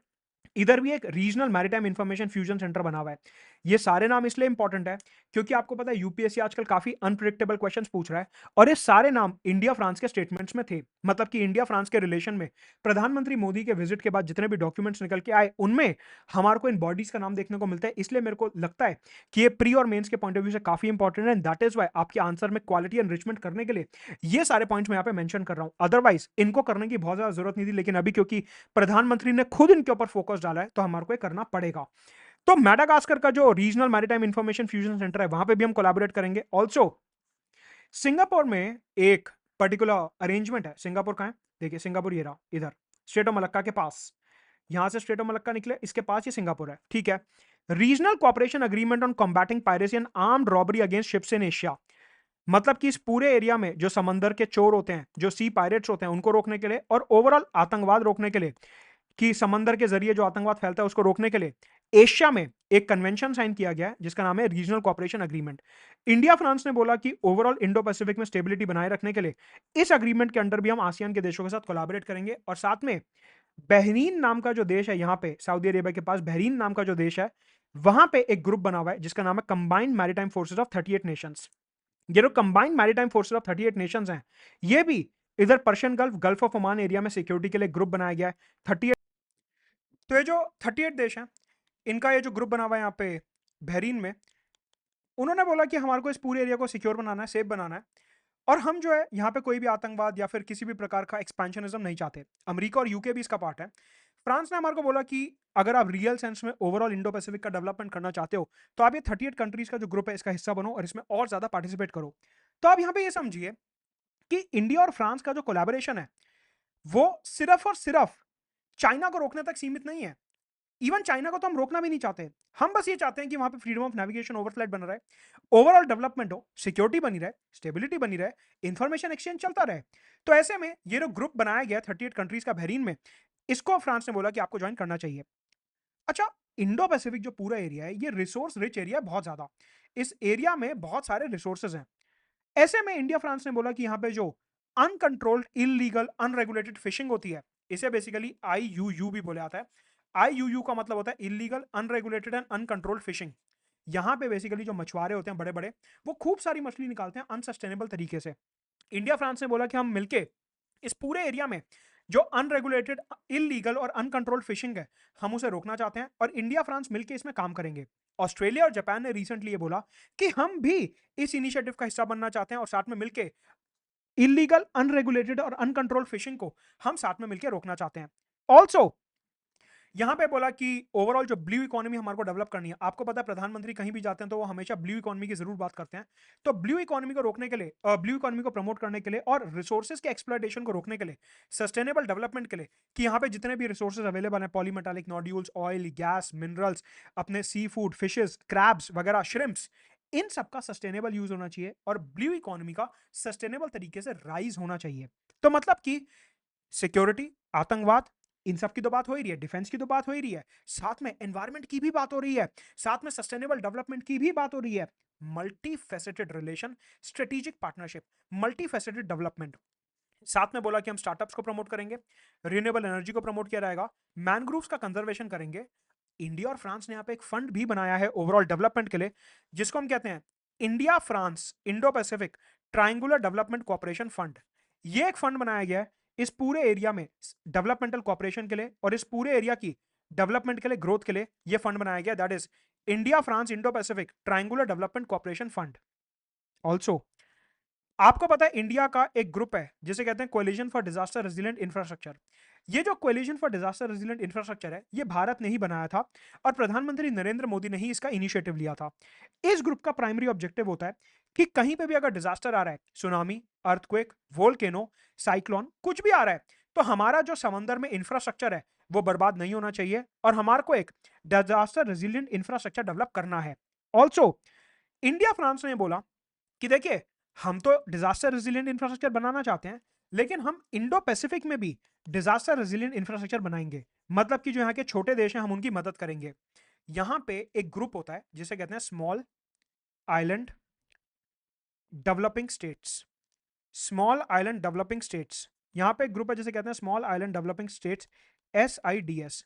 इधर भी एक regional maritime information fusion centre बना हुआ है। ये सारे नाम इसलिए इंपॉर्टेंट है क्योंकि आपको पता है यूपीएससी आजकल काफी अनप्रिडिक्टेबल क्वेश्चंस पूछ रहा है, और ये सारे नाम इंडिया फ्रांस के स्टेटमेंट्स में थे। मतलब कि इंडिया फ्रांस के रिलेशन में प्रधानमंत्री मोदी के विजिट के बाद जितने भी डॉक्यूमेंट्स निकल के आए उनमें हमारे को इन बॉडीज का नाम देखने को मिलता है। इसलिए मेरे को लगता है कि ये प्री और मेंस के पॉइंट ऑफ व्यू से काफी इंपॉर्टेंट है, दैट इज वाई आपके आंसर में क्वालिटी एनरिचमेंट करने के लिए ये सारे पॉइंट्स मैं यहाँ पे मेंशन कर रहा हूं। अदरवाइज इनको करने की बहुत ज्यादा जरूरत नहीं थी, लेकिन अभी क्योंकि प्रधानमंत्री ने खुद इनके ऊपर फोकस डाला है तो हमारे को करना पड़ेगा। तो मेडागास्कर का जो regional maritime information fusion centre है वहां पे भी हम कोलैबोरेट करेंगे। ऑल्सो सिंगापुर में एक पर्टिकुलर अरेंजमेंट है। सिंगापुर कहां है? देखिए सिंगापुर ये रहा, इधर स्ट्रेट ऑफ मलक्का के पास, यहां से स्ट्रेट ऑफ मलक्का निकले, इसके पास ही सिंगापुर है, ठीक है। Regional cooperation agreement on combating piracy and armed robbery against ships in Asia. मतलब कि इस पूरे एरिया में जो समंदर के चोर होते हैं, जो सी पायरेट्स होते हैं, उनको रोकने के लिए और ओवरऑल आतंकवाद रोकने के लिए, कि समंदर के जरिए जो आतंकवाद फैलता है उसको रोकने के लिए एशिया में एक कन्वेंशन साइन किया गया है जिसका नाम है regional cooperation agreement. India France ने बोला कि ओवरऑल इंडो पैसिफिक में स्टेबिलिटी बनाए रखने के लिए इस अग्रीमेंट के अंडर भी हम आसियान के देशों के साथ कोलैबोरेट करेंगे। और साथ में बहरीन नाम का जो देश है, यहाँ पे सऊदी अरेबिया के पास बहरीन नाम का जो देश है, वहां पे एक ग्रुप बना हुआ है जिसका नाम है combined maritime forces of 38 Nations. ये जो combined maritime forces of 38 Nations हैं, ये भी इधर Persian gulf, gulf of Oman area में सिक्योरिटी के लिए ग्रुप बनाया गया है 38। तो ये जो 38 देश हैं, इनका ये जो ग्रुप बना हुआ है यहाँ पे बहरीन में, उन्होंने बोला कि हमारे को इस पूरे एरिया को सिक्योर बनाना है, सेफ बनाना है, और हम जो है यहाँ पे कोई भी आतंकवाद या फिर किसी भी प्रकार का एक्सपेंशनिज्म नहीं चाहते। अमेरिका और यूके भी इसका पार्ट है। फ्रांस ने हमारे को बोला कि अगर आप रियल सेंस में ओवरऑल इंडो पैसिफिक का डेवलपमेंट करना चाहते हो तो आप ये 38 कंट्रीज का जो ग्रुप है इसका हिस्सा बनो और इसमें और ज्यादा पार्टिसिपेट करो। तो आप यहाँ पे ये समझिए कि इंडिया और फ्रांस का जो कोलैबोरेशन है वो सिर्फ और सिर्फ चाइना को रोकने तक सीमित नहीं है। इवन चाइना को तो हम रोकना भी नहीं चाहते। हम बस ये चाहते हैं कि वहां पे फ्रीडम ऑफ नेविगेशन ओवरफ्लाइट बना रहे, ओवरऑल डेवलपमेंट हो, सिक्योरिटी बनी रहे, स्टेबिलिटी बनी रहे, इंफॉर्मेशन एक्सचेंज चलता रहे। तो ऐसे में ये जो ग्रुप बनाया गया 38 कंट्रीज का बहरीन में, इसको फ्रांस ने बोला कि आपको ज्वाइन करना चाहिए। अच्छा, इंडो पैसिफिक जो पूरा एरिया है ये रिसोर्स रिच एरिया है बहुत ज्यादा। इस एरिया में बहुत सारे रिसोर्सेज हैं। ऐसे में इंडिया फ्रांस ने बोला कि यहाँ पे जो अनकंट्रोल्ड इलीगल अनरेगुलेटेड फिशिंग होती है, इसे बेसिकली आईयूयू भी बोला जाता है। आईयूयू का मतलब होता है illegal unregulated and uncontrolled fishing. यहाँ पे बेसिकली जो मछुआरे होते हैं बड़े बड़े, वो खूब सारी मछली निकालते हैं अनसस्टेनेबल तरीके से। इंडिया फ्रांस ने बोला कि हम मिलके इस पूरे एरिया में जो अनरेगुलेटेड इलीगल और अनकंट्रोल्ड फिशिंग है, हम उसे रोकना चाहते हैं और इंडिया फ्रांस मिलकर इसमें काम करेंगे। ऑस्ट्रेलिया और जापान ने रिसेंटली ये बोला कि हम भी इस इनिशिएटिव का हिस्सा बनना चाहते हैं और साथ में मिलकर इलीगल अनरेगुलेटेड और अनकंट्रोल्ड फिशिंग को हम साथ में मिलकर रोकना चाहते हैं। ऑल्सो यहां पे बोला कि ओवरऑल जो ब्लू इकोनॉमी हमारे को डेवलप करनी है, आपको पता है प्रधानमंत्री कहीं भी जाते हैं तो वो हमेशा ब्लू इकोनॉमी की जरूर बात करते हैं। तो ब्लू इकोनॉमी को रोकने के लिए, ब्लू इकोनॉमी को प्रमोट करने के लिए और रिसोर्सेज के एक्सप्लॉयटेशन को रोकने के लिए, सस्टेनेबल डेवलपमेंट के लिए, कि यहाँ पे जितने भी रिसोर्सेज अवेलेबल हैं, polymetallic nodules, oil, gas, minerals, अपने सी फूड, फिशेस, क्रैब्स वगैरह, श्रिम्प्स, इन सब का सस्टेनेबल यूज होना चाहिए और ब्लू इकोनॉमी का सस्टेनेबल तरीके से राइज होना चाहिए। तो मतलब कि सिक्योरिटी, आतंकवाद, इन सब की तो बात हो ही रही है, डिफेंस की तो बात हो ही रही है, साथ में एनवायरमेंट की भी बात हो रही है, साथ में सस्टेनेबल डेवलपमेंट की भी बात हो रही है, multi faceted relation, strategic partnership, multi faceted development. साथ में बोला कि हम स्टार्टअप्स को प्रमोट करेंगे, रिन्यूएबल एनर्जी को प्रमोट किया जाएगा, मैनग्रोव्स का कंजर्वेशन करेंगे। इंडिया और फ्रांस ने यहाँ पे एक फंड भी बनाया है ओवरऑल डेवलपमेंट के लिए, जिसको हम कहते हैं India France Indo Pacific triangular development cooperation fund. ये एक फंड बनाया गया है इस पूरे एरिया में डेवलपमेंटल कोऑपरेशन के लिए और इस पूरे एरिया की डेवलपमेंट के लिए, ग्रोथ के लिए ये फंड बनाया गया, that is India France Indo Pacific triangular development cooperation fund. Also आपको पता है इंडिया का एक ग्रुप है जिसे कहते हैं coalition for disaster resilient infrastructure. ये जो coalition for disaster resilient infrastructure है, ये भारत ने ही बनाया था और प्रधानमंत्री नरेंद्र मोदी ने ही इसका इनिशिएटिव लिया था। इस ग्रुप का प्राइमरी ऑब्जेक्टिव होता है कि कहीं पे भी अगर डिजास्टर आ रहा है, सुनामी, अर्थक्वेक, वोल्केनो, साइक्लोन, कुछ भी आ रहा है, तो हमारा जो समंदर में इंफ्रास्ट्रक्चर है वो बर्बाद नहीं होना चाहिए और हमारे को एक डिजास्टर रेजिलिएंट इंफ्रास्ट्रक्चर डेवलप करना है। ऑल्सो इंडिया फ्रांस ने बोला कि देखिए, हम तो डिजास्टर रेजिलिएंट इंफ्रास्ट्रक्चर बनाना चाहते हैं, लेकिन हम इंडो पैसिफिक में भी डिजास्टर रेजिलिएंट इंफ्रास्ट्रक्चर बनाएंगे। मतलब कि जो यहाँ के छोटे देश हैं हम उनकी मदद करेंगे। यहाँ पे एक ग्रुप होता है जिसे कहते हैं small island developing states. Small island developing states, यहाँ पे एक ग्रुप है जिसे कहते हैं small island developing states, SIDS।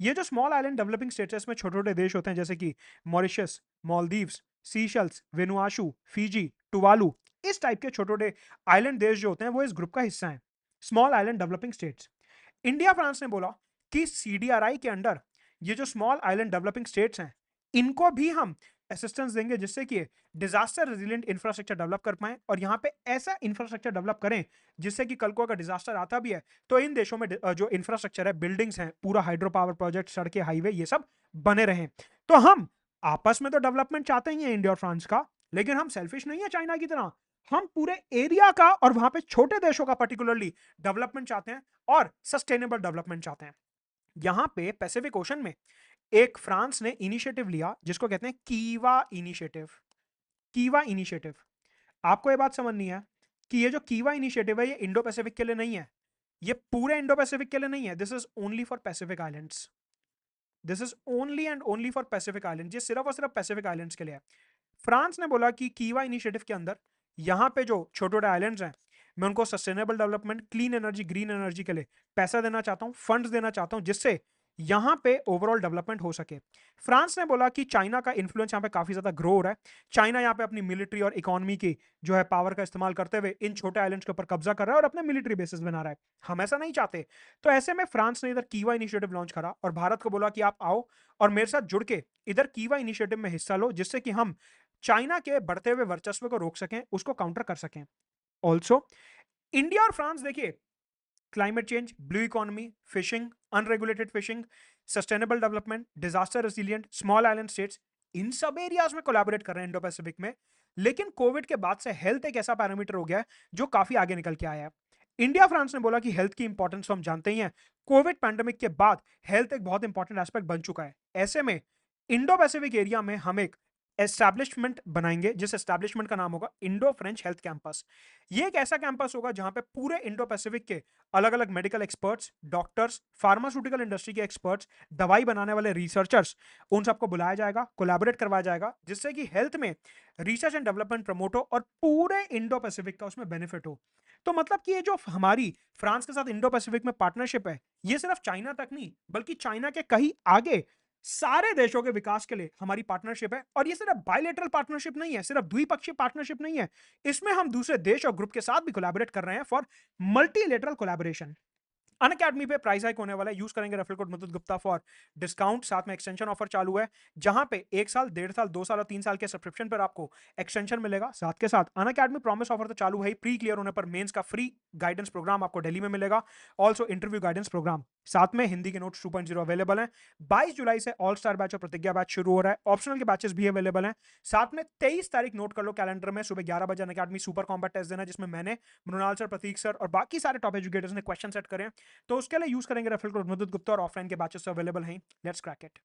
ये जो स्मॉल आइलैंड डेवलपिंग स्टेट्स है, इसमें छोटे छोटे देश होते हैं जैसे कि मॉरिशस, मालदीव्स, सीशल्स, वेनुआशु, फीजी, टुवालू, इस टाइप के छोटे छोटे आइलैंड देश जो होते हैं वो इस ग्रुप का हिस्सा हैं, small island developing states. India France ने बोला कि CDRI के अंडर ये जो स्मॉल आइलैंड डेवलपिंग स्टेट्स हैं, इनको भी हम असिस्टेंस देंगे जिससे कि डिजास्टर रेजिलिएंट इंफ्रास्ट्रक्चर डेवलप कर पाए और यहाँ पे ऐसा इंफ्रास्ट्रक्चर डेवलप करें जिससे कि कल को अगर डिजास्टर आता भी है तो इन देशों में जो इंफ्रास्ट्रक्चर है, बिल्डिंग्स हैं, पूरा हाइड्रो पावर प्रोजेक्ट, सड़कें, हाईवे, ये सब बने रहें। तो हम आपस में तो डेवलपमेंट चाहते ही हैं इंडिया और फ्रांस का, लेकिन हम सेल्फिश नहीं है चाइना की तरह। हम पूरे एरिया का और वहां पे छोटे देशों का पर्टिकुलरली डेवलपमेंट चाहते हैं और सस्टेनेबल डेवलपमेंट चाहते हैं। यहां पे पैसिफिक ओशन में एक फ्रांस ने इनिशिएटिव लिया जिसको कहते हैं कीवा इनिशिएटिव। कीवा इनिशिएटिव, आपको ये बात समझनी है कि ये जो कीवा इनिशिएटिव है ये इंडो पैसिफिक के लिए नहीं है, ये पूरे इंडो पैसिफिक के लिए नहीं है। This is only for Pacific islands, this is only and only for Pacific island, ये सिर्फ और सिर्फ पैसिफिक आइलैंड्स के लिए है। फ्रांस ने बोला कि कीवा इनिशिएटिव के अंदर यहाँ पे जो छोटे छोटे आइलैंड्स हैं, मैं उनको sustainable development, clean energy, green energy के लिए पैसा देना चाहता हूँ, फंड्स देना चाहता हूँ, जिससे यहाँ पे ओवरऑल डेवलपमेंट हो सके। फ्रांस ने बोला कि चाइना का इन्फ्लुएंस यहाँ पे काफी ज्यादा ग्रो हो रहा है, चाइना यहाँ पे अपनी मिलिट्री और इकोनॉमी की जो है पावर का इस्तेमाल करते हुए इन छोटे आइलैंड्स के ऊपर कब्जा कर रहा है और अपने मिलिट्री बेसिस बना रहा है। हम ऐसा नहीं चाहते। तो ऐसे में फ्रांस ने इधर कीवा इनिशिएटिव लॉन्च करा और भारत को बोला कि आप आओ और मेरे साथ जुड़ के इधर कीवा इनिशिएटिव में हिस्सा लो, जिससे कि हम चाइना के बढ़ते हुए वर्चस्व को रोक सकें, उसको काउंटर कर सकें। ऑल्सो इंडिया और फ्रांस देखिए, climate change, blue economy, fishing, unregulated fishing, sustainable development, disaster resilient, small island states, इन सब एरियाज में कोलैबोरेट कर रहे हैं इंडो पैसिफिक में। लेकिन कोविड के बाद से हेल्थ एक ऐसा पैरामीटर हो गया है जो काफी आगे निकल के आया है। इंडिया फ्रांस ने बोला कि हेल्थ की इंपॉर्टेंस तो हम जानते ही हैं, कोविड पैंडेमिक के बाद हेल्थ एक बहुत इंपॉर्टेंट एस्पेक्ट बन चुका है। ऐसे में इंडो पैसिफिक एरिया में हम एक एस्टैब्लिशमेंट बनाएंगे, जिस एस्टैब्लिशमेंट का नाम होगा इंडो फ्रेंच हेल्थ कैंपस। ये एक ऐसा कैंपस होगा जहां पे पूरे इंडो पैसिफिक के अलग अलग medical experts, doctors, pharmaceutical industry के एक्सपर्ट्स, दवाई बनाने वाले रिसर्चर्स, उन सबको बुलाया जाएगा, कोलैबोरेट करवाया जाएगा, जिससे कि हेल्थ में रिसर्च एंड डेवलपमेंट प्रमोट हो और पूरे इंडो पैसिफिक का उसमें बेनिफिट हो। तो मतलब कि ये जो हमारी फ्रांस के साथ इंडो पैसिफिक में पार्टनरशिप है, ये सिर्फ चाइना तक नहीं बल्कि चाइना के कहीं आगे सारे देशों के विकास के लिए हमारी पार्टनरशिप है। और ये सिर्फ बायलैटरल पार्टनरशिप नहीं है, सिर्फ द्विपक्षीय पार्टनरशिप नहीं है, इसमें हम दूसरे देश और ग्रुप के साथ भी कोलैबोरेट कर रहे हैं फॉर मल्टीलेटरल कोलैबोरेशन। अनअकैडमी पे प्राइस हाइक होने वाला है, यूज करेंगे रेफरल कोड मदद गुप्ता फॉर डिस्काउंट। साथ में एक्सटेंशन ऑफर चालू है, जहां पे 1 साल, 1.5 साल, 2 साल और 3 साल के सब्सक्रिप्शन पर आपको एक्सटेंशन मिलेगा। साथ के साथ अनअकैडमी प्रॉमिस ऑफर तो चालू है, प्री क्लियर होने पर मेंस का फ्री गाइडेंस प्रोग्राम आपको दिल्ली में मिलेगा, ऑल्सो इंटरव्यू गाइडेंस प्रोग्राम। साथ में हिंदी के नोट्स 2.0 अवेलेबल हैं। 22 जुलाई से ऑल स्टार बैच और प्रतिज्ञा बैच शुरू हो रहा है, ऑप्शनल के बैचेस भी अवेलेबल हैं। साथ में 23 तारीख नोट कर लो कैलेंडर में, सुबह 11 बजे अनअकैडमी सुपर कॉम्बैट टेस्ट देना, जिसमें मैंने, मृणाल सर, प्रतीक सर और बाकी सारे टॉप एजुकेटर्स ने क्वेश्चन सेट करे हैं। तो उसके लिए यूज करेंगे रेफरल कोड मदद गुप्ता और ऑफलाइन के बैचेस अवेलेबल हैं। Let's crack it.